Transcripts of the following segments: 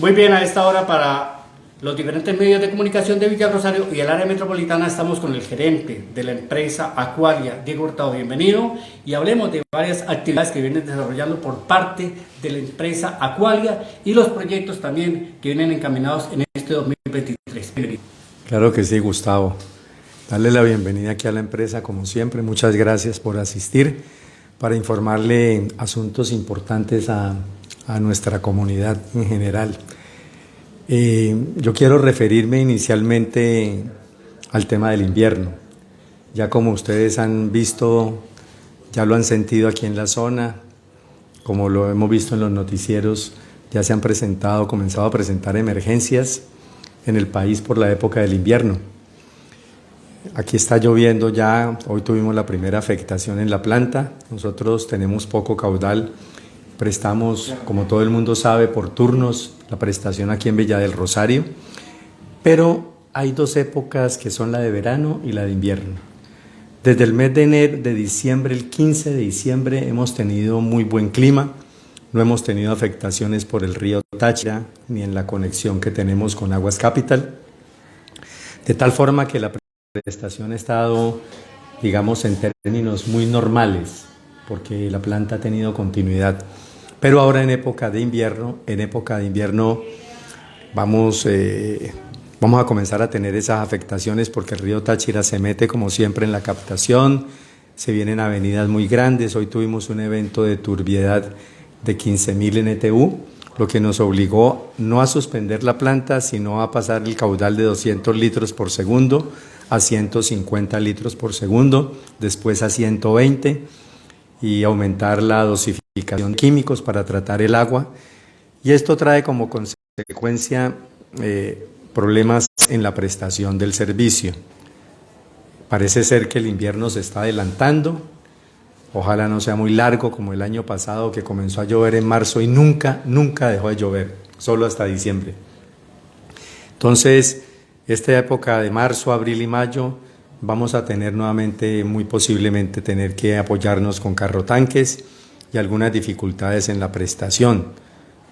Muy bien, a esta hora para los diferentes medios de comunicación de Villa Rosario y el área metropolitana estamos con el gerente de la empresa Aqualia, Diego Hurtado. Bienvenido y hablemos de varias actividades que vienen desarrollando por parte de la empresa Aqualia y los proyectos también que vienen encaminados en este 2023. Bienvenido. Claro que sí, Gustavo. Darle la bienvenida aquí a la empresa, como siempre. Muchas gracias por asistir para informarle asuntos importantes a nuestra comunidad en general. Yo quiero referirme inicialmente al tema del invierno. Ya como ustedes han visto, ya lo han sentido aquí en la zona, como lo hemos visto en los noticieros, ya se han comenzado a presentar emergencias en el país por la época del invierno. Aquí está lloviendo ya, hoy tuvimos la primera afectación en la planta, nosotros tenemos poco caudal, prestamos, como todo el mundo sabe, por turnos la prestación aquí en Villa del Rosario, pero hay dos épocas que son la de verano y la de invierno. Desde el mes de enero, de diciembre, el 15 de diciembre, hemos tenido muy buen clima, no hemos tenido afectaciones por el río Táchira ni en la conexión que tenemos con Aguas Capital, de tal forma que la prestación ha estado, digamos, en términos muy normales, porque la planta ha tenido continuidad. Pero ahora en época de invierno vamos a comenzar a tener esas afectaciones porque el río Táchira se mete como siempre en la captación, se vienen avenidas muy grandes. Hoy tuvimos un evento de turbiedad de 15.000 NTU, lo que nos obligó no a suspender la planta, sino a pasar el caudal de 200 litros por segundo a 150 litros por segundo, después a 120 y aumentar la dosificación de químicos para tratar el agua. Y esto trae como consecuencia problemas en la prestación del servicio. Parece ser que el invierno se está adelantando, ojalá no sea muy largo como el año pasado que comenzó a llover en marzo y nunca dejó de llover, solo hasta diciembre. Entonces, esta época de marzo, abril y mayo vamos a tener nuevamente, muy posiblemente, tener que apoyarnos con carrotanques y algunas dificultades en la prestación.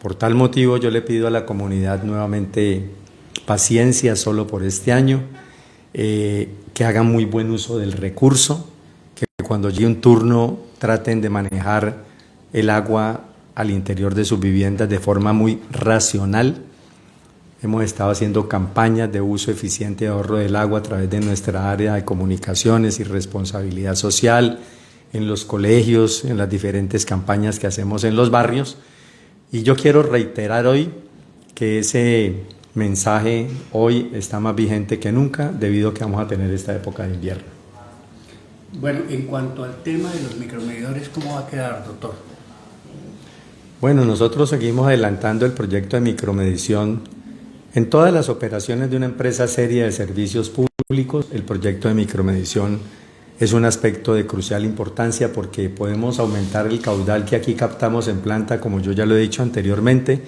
Por tal motivo yo le pido a la comunidad nuevamente paciencia solo por este año, que hagan muy buen uso del recurso, que cuando llegue un turno traten de manejar el agua al interior de sus viviendas de forma muy racional. Hemos estado haciendo campañas de uso eficiente y ahorro del agua a través de nuestra área de comunicaciones y responsabilidad social, en los colegios, en las diferentes campañas que hacemos en los barrios. Y yo quiero reiterar hoy que ese mensaje hoy está más vigente que nunca debido a que vamos a tener esta época de invierno. Bueno, en cuanto al tema de los micromedidores, ¿cómo va a quedar, doctor? Bueno, nosotros seguimos adelantando el proyecto de micromedición. En todas las operaciones de una empresa seria de servicios públicos, el proyecto de micromedición es un aspecto de crucial importancia porque podemos aumentar el caudal que aquí captamos en planta, como yo ya lo he dicho anteriormente,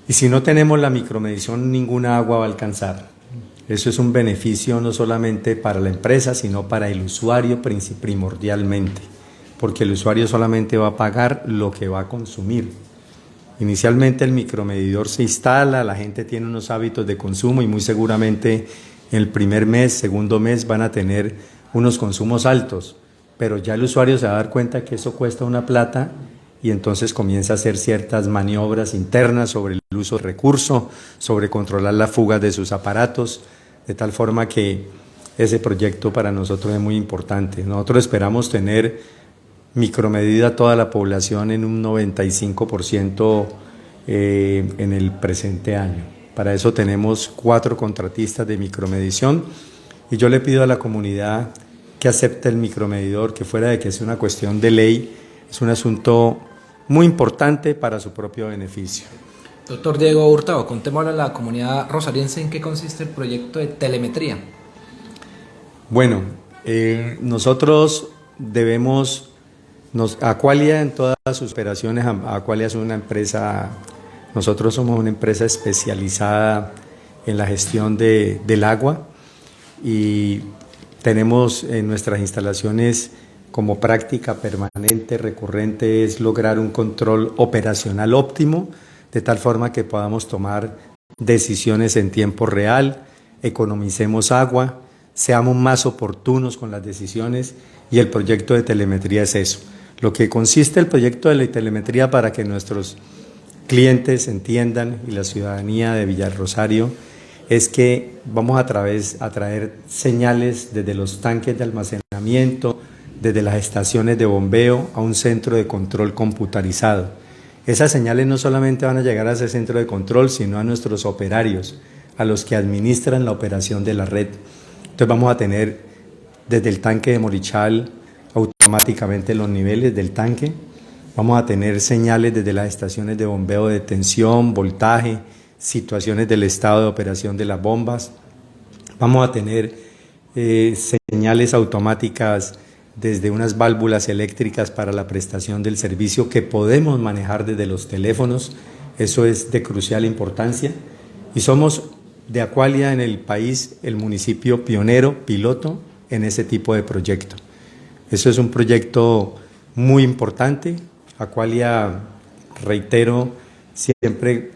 y si no tenemos la micromedición, ninguna agua va a alcanzar. Eso es un beneficio no solamente para la empresa, sino para el usuario primordialmente, porque el usuario solamente va a pagar lo que va a consumir. Inicialmente el micromedidor se instala, la gente tiene unos hábitos de consumo y muy seguramente en el primer mes, segundo mes van a tener unos consumos altos, pero ya el usuario se va a dar cuenta que eso cuesta una plata y entonces comienza a hacer ciertas maniobras internas sobre el uso del recurso, sobre controlar las fugas de sus aparatos, de tal forma que ese proyecto para nosotros es muy importante. Nosotros esperamos tener micromedida a toda la población en un 95% en el presente año. Para eso tenemos 4 contratistas de micromedición y yo le pido a la comunidad que acepte el micromedidor, que fuera de que es una cuestión de ley, es un asunto muy importante para su propio beneficio. Doctor Diego Hurtado, contémosle a la comunidad rosariense en qué consiste el proyecto de telemetría. Bueno, nosotros Aqualia en todas sus operaciones, Aqualia es una empresa, nosotros somos una empresa especializada en la gestión del agua y tenemos en nuestras instalaciones como práctica permanente, recurrente, es lograr un control operacional óptimo de tal forma que podamos tomar decisiones en tiempo real, economicemos agua, seamos más oportunos con las decisiones, y el proyecto de telemetría es eso. Lo que consiste el proyecto de la telemetría, para que nuestros clientes entiendan y la ciudadanía de Villarrosario, es que vamos a traer señales desde los tanques de almacenamiento, desde las estaciones de bombeo, a un centro de control computarizado. Esas señales no solamente van a llegar a ese centro de control, sino a nuestros operarios, a los que administran la operación de la red. Entonces vamos a tener desde el tanque de Morichal automáticamente los niveles del tanque. Vamos a tener señales desde las estaciones de bombeo de tensión, voltaje, situaciones del estado de operación de las bombas. Vamos a tener señales automáticas desde unas válvulas eléctricas para la prestación del servicio que podemos manejar desde los teléfonos. Eso es de crucial importancia. Y somos de Aqualia en el país el municipio pionero, piloto en ese tipo de proyecto. Eso es un proyecto muy importante. Aqualia, reitero, siempre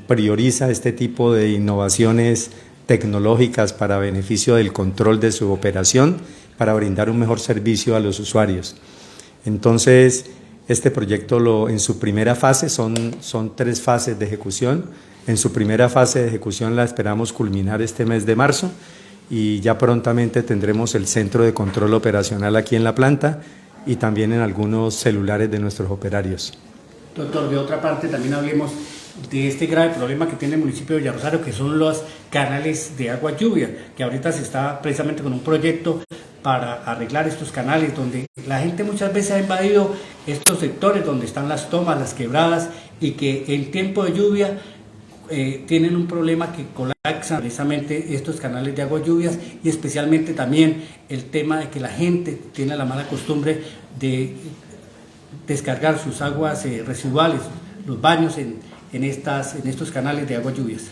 prioriza este tipo de innovaciones tecnológicas para beneficio del control de su operación, para brindar un mejor servicio a los usuarios. Entonces, este proyecto en su primera fase, son 3 fases de ejecución. En su primera fase de ejecución la esperamos culminar este mes de marzo, y ya prontamente tendremos el centro de control operacional aquí en la planta y también en algunos celulares de nuestros operarios. Doctor, de otra parte también hablemos de este grave problema que tiene el municipio de Villarrosario, que son los canales de agua lluvia, que ahorita se está precisamente con un proyecto para arreglar estos canales, donde la gente muchas veces ha invadido estos sectores donde están las tomas, las quebradas, y que en tiempo de lluvia tienen un problema que colapsan precisamente estos canales de agua lluvias, y especialmente también el tema de que la gente tiene la mala costumbre de descargar sus aguas residuales, los baños en estos canales de agua lluvias.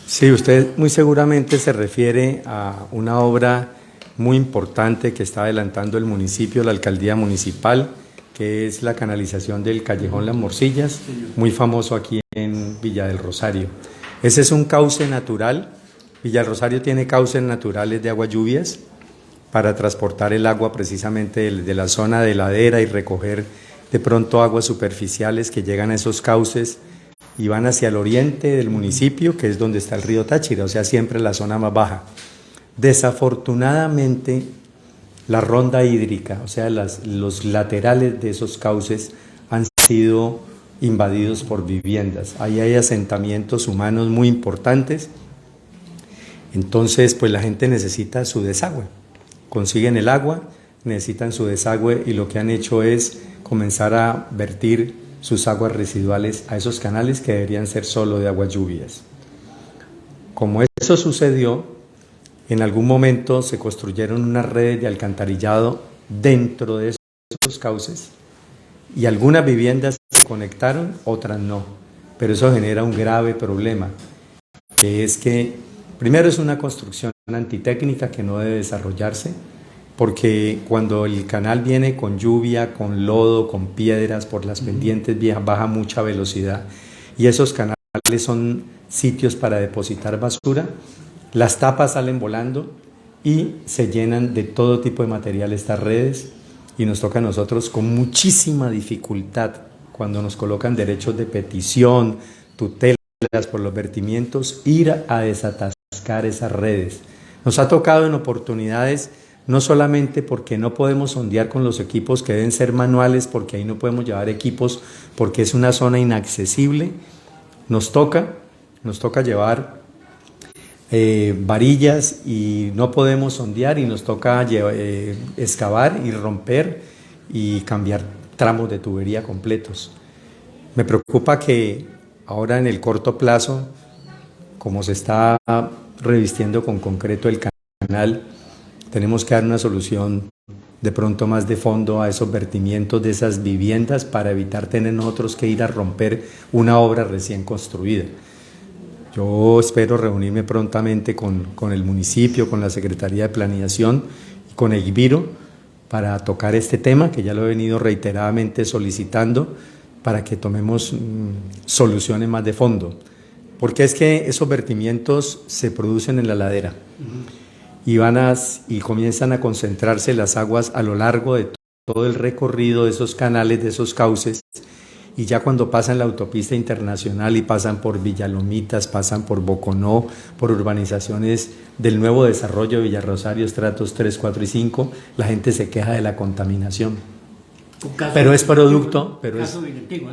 Sí, usted muy seguramente se refiere a una obra muy importante que está adelantando el municipio, la alcaldía municipal, que es la canalización del Callejón Las Morcillas, muy famoso aquí en Villa del Rosario. Ese es un cauce natural. Villa del Rosario tiene cauces naturales de agua lluvias para transportar el agua precisamente de la zona de ladera y recoger de pronto aguas superficiales que llegan a esos cauces y van hacia el oriente del municipio, que es donde está el río Táchira, o sea, siempre la zona más baja. Desafortunadamente, la ronda hídrica, o sea, los laterales de esos cauces han sido invadidos por viviendas. Ahí hay asentamientos humanos muy importantes. Entonces, pues la gente necesita su desagüe. Consiguen el agua, necesitan su desagüe, y lo que han hecho es comenzar a vertir sus aguas residuales a esos canales que deberían ser solo de aguas lluvias. Como eso sucedió, en algún momento se construyeron unas redes de alcantarillado dentro de esos cauces, y algunas viviendas se conectaron, otras no. Pero eso genera un grave problema, que es que primero es una construcción antitécnica que no debe desarrollarse, porque cuando el canal viene con lluvia, con lodo, con piedras por las pendientes viejas, baja mucha velocidad, y esos canales son sitios para depositar basura. Las tapas salen volando y se llenan de todo tipo de material estas redes, y nos toca a nosotros con muchísima dificultad, cuando nos colocan derechos de petición, tutelas por los vertimientos, ir a desatascar esas redes. Nos ha tocado en oportunidades, no solamente porque no podemos sondear con los equipos que deben ser manuales, porque ahí no podemos llevar equipos porque es una zona inaccesible, nos toca llevar varillas y no podemos sondear, y nos toca excavar y romper y cambiar tramos de tubería completos. Me preocupa que ahora en el corto plazo, como se está revistiendo con concreto el canal, tenemos que dar una solución de pronto más de fondo a esos vertimientos de esas viviendas, para evitar tener nosotros que ir a romper una obra recién construida. Yo espero reunirme prontamente con el municipio, con la Secretaría de Planeación y con Egbiro para tocar este tema, que ya lo he venido reiteradamente solicitando, para que tomemos soluciones más de fondo. Porque es que esos vertimientos se producen en la ladera y comienzan a concentrarse las aguas a lo largo de todo el recorrido de esos canales, de esos cauces, y ya cuando pasan la autopista internacional y pasan por Villalomitas, pasan por Boconó, por urbanizaciones del nuevo desarrollo de Villarrosario, estratos 3, 4 y 5, la gente se queja de la contaminación. Pero es producto,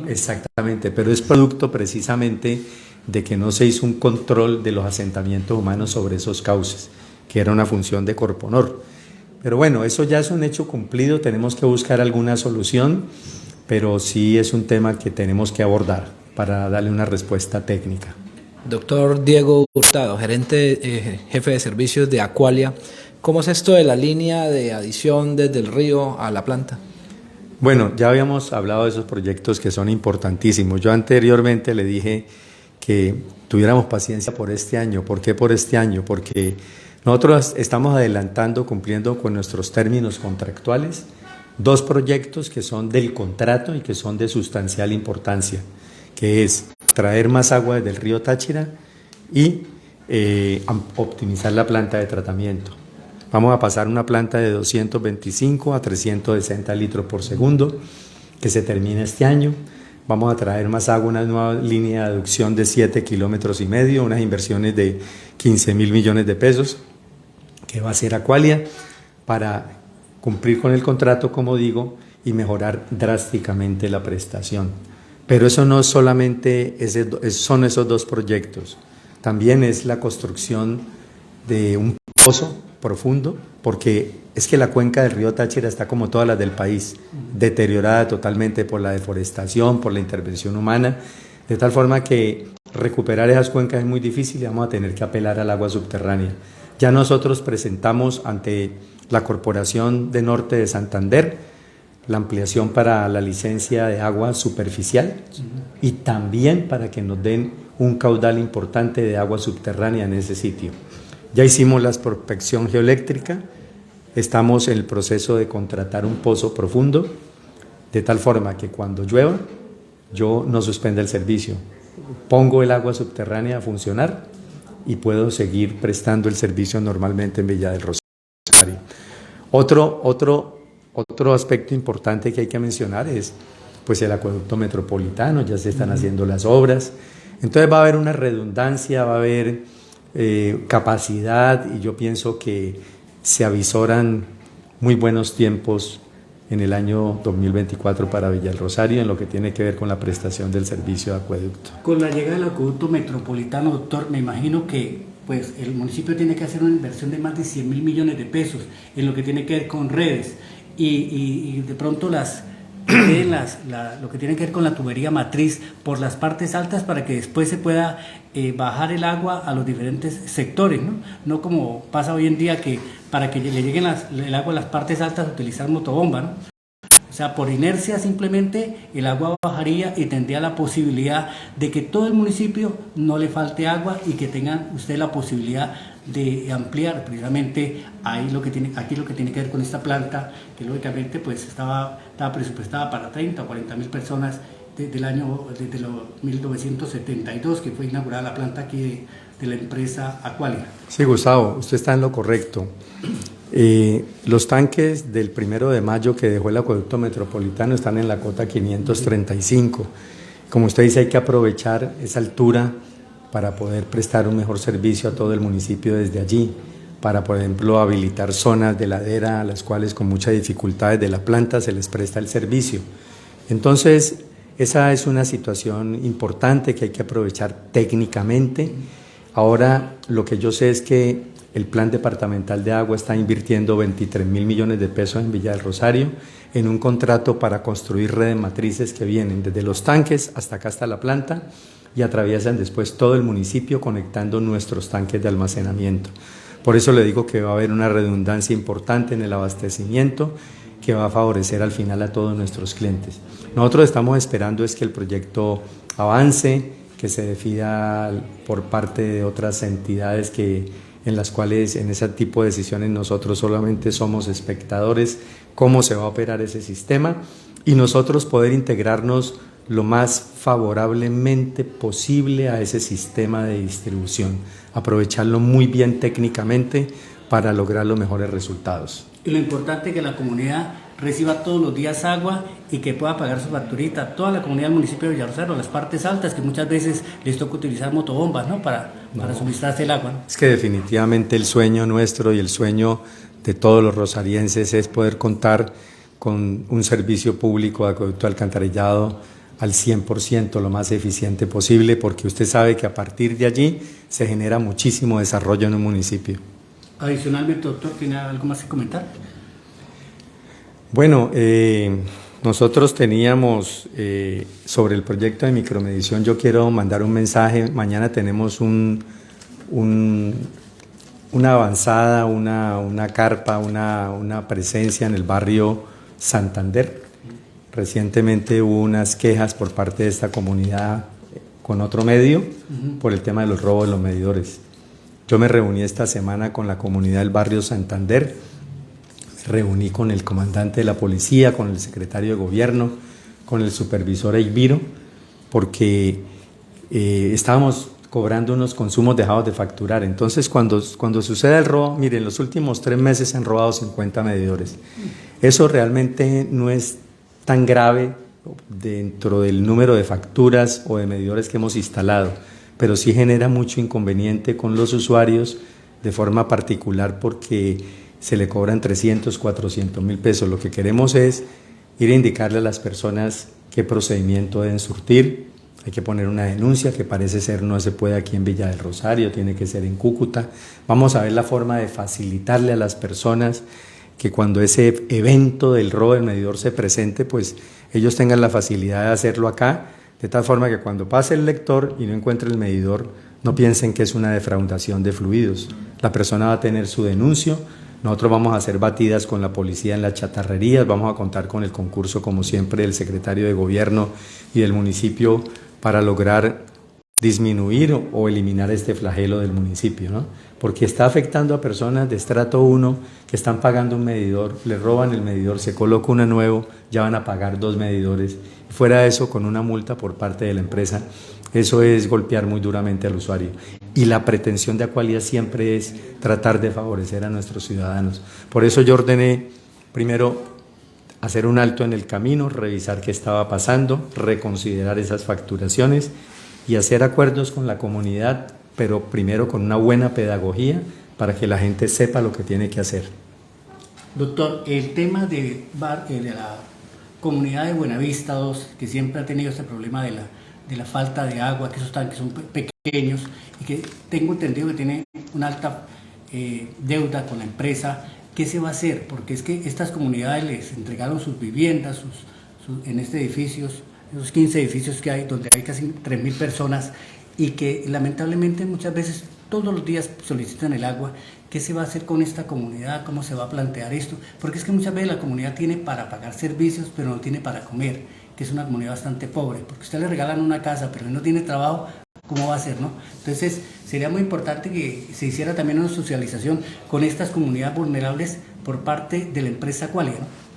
exactamente, pero es producto precisamente de que no se hizo un control de los asentamientos humanos sobre esos cauces, que era una función de Corponor. Pero bueno, eso ya es un hecho cumplido, tenemos que buscar alguna solución, pero sí es un tema que tenemos que abordar para darle una respuesta técnica. Doctor Diego Hurtado, jefe de servicios de Aqualia, ¿cómo es esto de la línea de adición desde el río a la planta? Bueno, ya habíamos hablado de esos proyectos que son importantísimos. Yo anteriormente le dije que tuviéramos paciencia por este año. ¿Por qué por este año? Porque nosotros estamos adelantando, cumpliendo con nuestros términos contractuales, 2 proyectos que son del contrato y que son de sustancial importancia, que es traer más agua desde el río Táchira y optimizar la planta de tratamiento. Vamos a pasar una planta de 225 a 360 litros por segundo, que se termina este año. Vamos a traer más agua, una nueva línea de aducción de 7,5 kilómetros, unas inversiones de 15.000 millones de pesos, que va a hacer Aqualia, para cumplir con el contrato, como digo, y mejorar drásticamente la prestación. Pero eso no solamente son esos 2 proyectos, también es la construcción de un pozo profundo, porque es que la cuenca del río Táchira está como todas las del país, deteriorada totalmente por la deforestación, por la intervención humana, de tal forma que recuperar esas cuencas es muy difícil y vamos a tener que apelar al agua subterránea. Ya nosotros presentamos ante la Corporación de Norte de Santander la ampliación para la licencia de agua superficial y también para que nos den un caudal importante de agua subterránea en ese sitio. Ya hicimos la prospección geoeléctrica, estamos en el proceso de contratar un pozo profundo, de tal forma que cuando llueva, yo no suspenda el servicio. Pongo el agua subterránea a funcionar y puedo seguir prestando el servicio normalmente en Villa del Rosario. Otro aspecto importante que hay que mencionar es pues el acueducto metropolitano, ya se están haciendo las obras, entonces va a haber una redundancia, va a haber capacidad, y yo pienso que se avisoran muy buenos tiempos en el año 2024 para Villa del Rosario en lo que tiene que ver con la prestación del servicio de acueducto. Con la llegada del acueducto metropolitano, doctor, me imagino que pues el municipio tiene que hacer una inversión de más de 100.000 millones de pesos en lo que tiene que ver con redes y de pronto lo que tiene que ver con la tubería matriz por las partes altas para que después se pueda bajar el agua a los diferentes sectores, ¿no? No como pasa hoy en día que para que le lleguen el agua a las partes altas utilizar motobomba, ¿no? O sea, por inercia simplemente el agua bajaría y tendría la posibilidad de que todo el municipio no le falte agua y que tengan usted la posibilidad de ampliar precisamente aquí lo que tiene que ver con esta planta, que lógicamente pues estaba presupuestada para 30 o 40.000 personas desde los 1972, que fue inaugurada la planta aquí de la empresa Aqualia. Sí, Gustavo, usted está en lo correcto. Los tanques del 1 de mayo que dejó el acueducto metropolitano están en la cota 535. Como usted dice, hay que aprovechar esa altura para poder prestar un mejor servicio a todo el municipio desde allí, para, por ejemplo, habilitar zonas de ladera a las cuales con mucha dificultad desde la planta se les presta el servicio. Entonces, esa es una situación importante que hay que aprovechar técnicamente. Ahora, lo que yo sé es que el Plan Departamental de Agua está invirtiendo 23.000 millones de pesos en Villa del Rosario en un contrato para construir redes matrices que vienen desde los tanques hasta acá, hasta la planta, y atraviesan después todo el municipio conectando nuestros tanques de almacenamiento. Por eso le digo que va a haber una redundancia importante en el abastecimiento que va a favorecer al final a todos nuestros clientes. Nosotros estamos esperando es que el proyecto avance, que se defina por parte de otras entidades en las cuales en ese tipo de decisiones nosotros solamente somos espectadores, cómo se va a operar ese sistema, y nosotros poder integrarnos lo más favorablemente posible a ese sistema de distribución, aprovecharlo muy bien técnicamente para lograr los mejores resultados. Y lo importante es que la comunidad reciba todos los días agua y que pueda pagar su facturita. Toda la comunidad del municipio de Villarrosero, las partes altas, que muchas veces les toca utilizar motobombas, ¿no? para suministrarse el agua, ¿no? Es que definitivamente el sueño nuestro y el sueño de todos los rosarienses es poder contar con un servicio público de acueducto alcantarillado al 100%, lo más eficiente posible, porque usted sabe que a partir de allí se genera muchísimo desarrollo en un municipio. Adicionalmente, doctor, ¿tiene algo más que comentar? Bueno, nosotros teníamos sobre el proyecto de micromedición, yo quiero mandar un mensaje. Mañana tenemos una avanzada, una carpa, una presencia en el barrio Santander. Recientemente hubo unas quejas por parte de esta comunidad con otro medio por el tema de los robos de los medidores. Yo me reuní esta semana con la comunidad del barrio Santander, me reuní con el comandante de la policía, con el secretario de gobierno, con el supervisor Eiviro, porque estábamos cobrando unos consumos dejados de facturar. Entonces, cuando sucede el robo, miren, en los últimos 3 meses se han robado 50 medidores. Eso realmente no es tan grave dentro del número de facturas o de medidores que hemos instalado, pero sí genera mucho inconveniente con los usuarios de forma particular porque se le cobran 300, 400 mil pesos. Lo que queremos es ir a indicarle a las personas qué procedimiento deben surtir. Hay que poner una denuncia que parece ser no se puede aquí en Villa del Rosario, tiene que ser en Cúcuta. Vamos a ver la forma de facilitarle a las personas que cuando ese evento del robo del medidor se presente, pues ellos tengan la facilidad de hacerlo acá, de tal forma que cuando pase el lector y no encuentre el medidor, no piensen que es una defraudación de fluidos. La persona va a tener su denuncio, nosotros vamos a hacer batidas con la policía en las chatarrerías, vamos a contar con el concurso, como siempre, del secretario de gobierno y del municipio para lograr disminuir o eliminar este flagelo del municipio, ¿no? Porque está afectando a personas de estrato 1 que están pagando un medidor, le roban el medidor, se coloca uno nuevo, ya van a pagar 2 medidores. Fuera de eso, con una multa por parte de la empresa, eso es golpear muy duramente al usuario. Y la pretensión de Aqualia siempre es tratar de favorecer a nuestros ciudadanos. Por eso yo ordené, primero, hacer un alto en el camino, revisar qué estaba pasando, reconsiderar esas facturaciones y hacer acuerdos con la comunidad, pero primero con una buena pedagogía para que la gente sepa lo que tiene que hacer. Doctor, el tema de la comunidad de Buenavista 2, que siempre ha tenido este problema de la falta de agua, que esos tanques son pequeños y que tengo entendido que tiene una alta deuda con la empresa, ¿qué se va a hacer? Porque es que estas comunidades les entregaron sus viviendas en este edificio, esos 15 edificios que hay, donde hay casi 3.000 personas y que lamentablemente muchas veces todos los días solicitan el agua. ¿Qué se va a hacer con esta comunidad? ¿Cómo se va a plantear esto? Porque es que muchas veces la comunidad tiene para pagar servicios, pero no tiene para comer, que es una comunidad bastante pobre, porque usted le regalan una casa, pero él no tiene trabajo, ¿cómo va a ser, no? Entonces, sería muy importante que se hiciera también una socialización con estas comunidades vulnerables por parte de la empresa Aqualia, ¿no?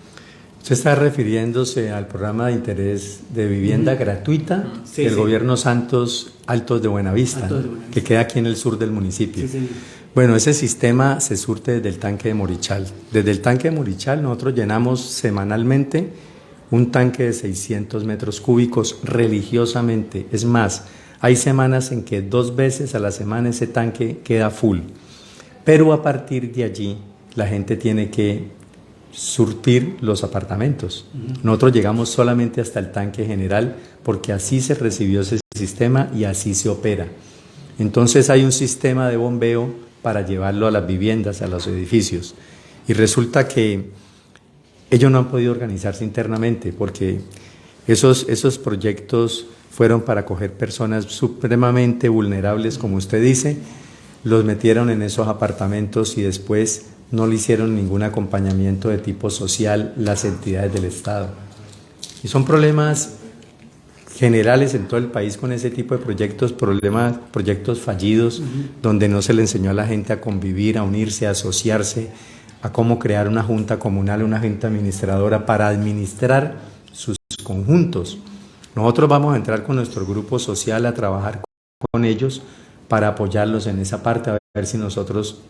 Usted está refiriéndose al programa de interés de vivienda gratuita del gobierno Santos Altos de Buenavista, que queda aquí en el sur del municipio. Sí. Bueno, ese sistema se surte desde el tanque de Morichal. Desde el tanque de Morichal nosotros llenamos semanalmente un tanque de 600 metros cúbicos religiosamente. Es más, hay semanas en que 2 veces a la semana ese tanque queda full. Pero a partir de allí la gente tiene que surtir los apartamentos. Nosotros llegamos solamente hasta el tanque general porque así se recibió ese sistema y así se opera. Entonces hay un sistema de bombeo para llevarlo a las viviendas, a los edificios. Y resulta que ellos no han podido organizarse internamente porque esos proyectos fueron para acoger personas supremamente vulnerables, como usted dice, los metieron en esos apartamentos y después no le hicieron ningún acompañamiento de tipo social las entidades del Estado. Y son problemas generales en todo el país con ese tipo de proyectos, proyectos fallidos, donde no se le enseñó a la gente a convivir, a unirse, a asociarse, a cómo crear una junta comunal, una junta administradora para administrar sus conjuntos. Nosotros vamos a entrar con nuestro grupo social a trabajar con ellos para apoyarlos en esa parte, a ver si nosotros,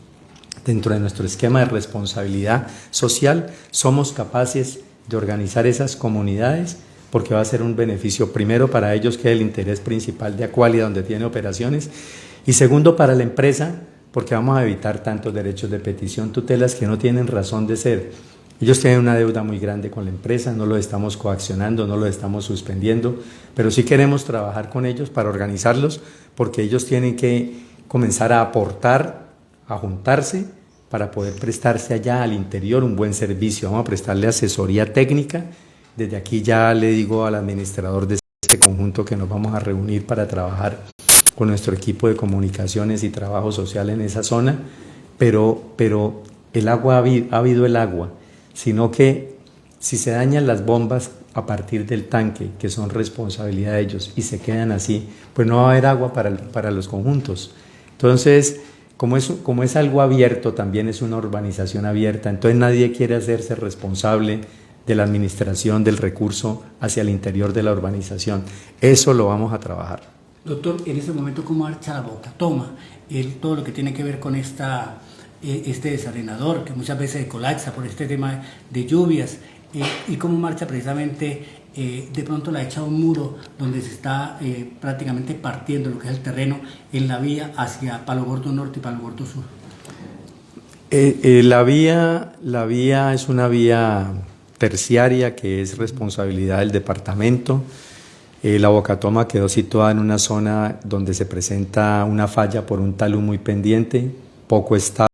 dentro de nuestro esquema de responsabilidad social, somos capaces de organizar esas comunidades, porque va a ser un beneficio primero para ellos, que es el interés principal de Aqualia, donde tiene operaciones, y segundo para la empresa, porque vamos a evitar tantos derechos de petición, tutelas que no tienen razón de ser. Ellos tienen una deuda muy grande con la empresa, no lo estamos coaccionando, no lo estamos suspendiendo, pero sí queremos trabajar con ellos para organizarlos, porque ellos tienen que comenzar a aportar, a juntarse para poder prestarse allá al interior un buen servicio. Vamos a prestarle asesoría técnica. Desde aquí ya le digo al administrador de este conjunto que nos vamos a reunir para trabajar con nuestro equipo de comunicaciones y trabajo social en esa zona, pero el agua ha habido el agua, sino que si se dañan las bombas a partir del tanque, que son responsabilidad de ellos, y se quedan así, pues no va a haber agua para los conjuntos. Entonces, como es algo abierto, también es una urbanización abierta, entonces nadie quiere hacerse responsable de la administración del recurso hacia el interior de la urbanización. Eso lo vamos a trabajar. Doctor, en este momento, ¿cómo marcha la Bocatoma? Todo lo que tiene que ver con este desarenador, que muchas veces colapsa por este tema de lluvias, y cómo marcha precisamente, de pronto la echa un muro donde se está prácticamente partiendo lo que es el terreno en la vía hacia Palo Gordo Norte y Palo Gordo Sur. La vía es una vía terciaria que es responsabilidad del departamento. La Bocatoma quedó situada en una zona donde se presenta una falla por un talud muy pendiente, poco estable,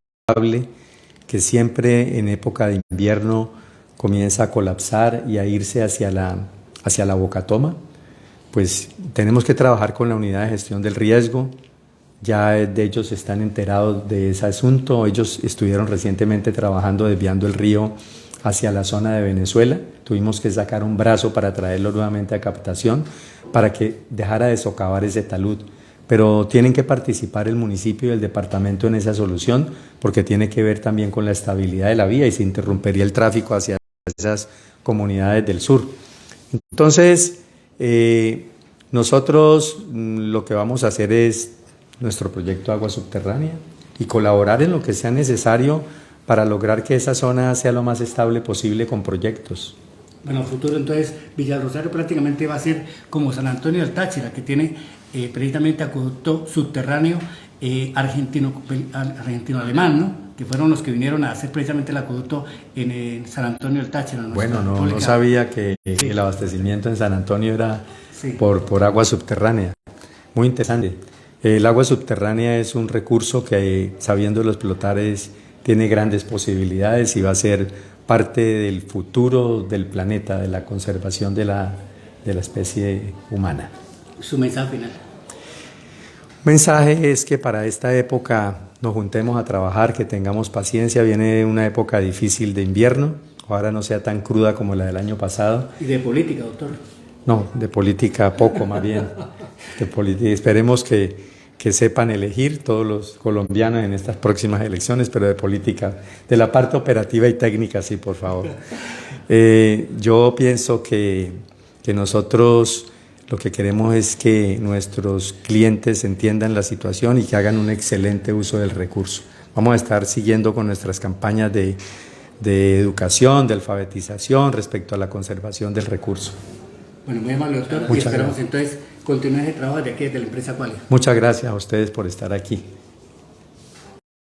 que siempre en época de invierno comienza a colapsar y a irse hacia la Bocatoma. Pues tenemos que trabajar con la unidad de gestión del riesgo. Ya de ellos están enterados de ese asunto. Ellos estuvieron recientemente trabajando desviando el río hacia la zona de Venezuela. Tuvimos que sacar un brazo para traerlo nuevamente a captación para que dejara de socavar ese talud. Pero tienen que participar el municipio y el departamento en esa solución, porque tiene que ver también con la estabilidad de la vía y se interrumpería el tráfico hacia esas comunidades del sur. Entonces, nosotros lo que vamos a hacer es nuestro proyecto de agua subterránea y colaborar en lo que sea necesario para lograr que esa zona sea lo más estable posible con proyectos. Bueno, a futuro entonces Villarrosario prácticamente va a ser como San Antonio del Táchira, que tiene precisamente acueducto subterráneo argentino-alemán, ¿no? Que fueron los que vinieron a hacer precisamente el acueducto en San Antonio del Táchira. Bueno, no sabía que sí, el abastecimiento en San Antonio era sí, por agua subterránea. Muy interesante. El agua subterránea es un recurso que, sabiéndolo explotar, tiene grandes posibilidades y va a ser parte del futuro del planeta, de la conservación de la especie humana. Su mensaje final. Mensaje es que para esta época nos juntemos a trabajar, que tengamos paciencia. Viene una época difícil de invierno, ojalá no sea tan cruda como la del año pasado. ¿Y de política, doctor? No, de política poco, más bien. De política. Esperemos que sepan elegir todos los colombianos en estas próximas elecciones, pero de política, de la parte operativa y técnica, sí, por favor. Yo pienso que nosotros lo que queremos es que nuestros clientes entiendan la situación y que hagan un excelente uso del recurso. Vamos a estar siguiendo con nuestras campañas de educación, de alfabetización respecto a la conservación del recurso. Bueno, muy amable, doctor. Muchas y esperamos gracias. Entonces continuar ese trabajo de aquí desde la empresa Aqualia. Muchas gracias a ustedes por estar aquí.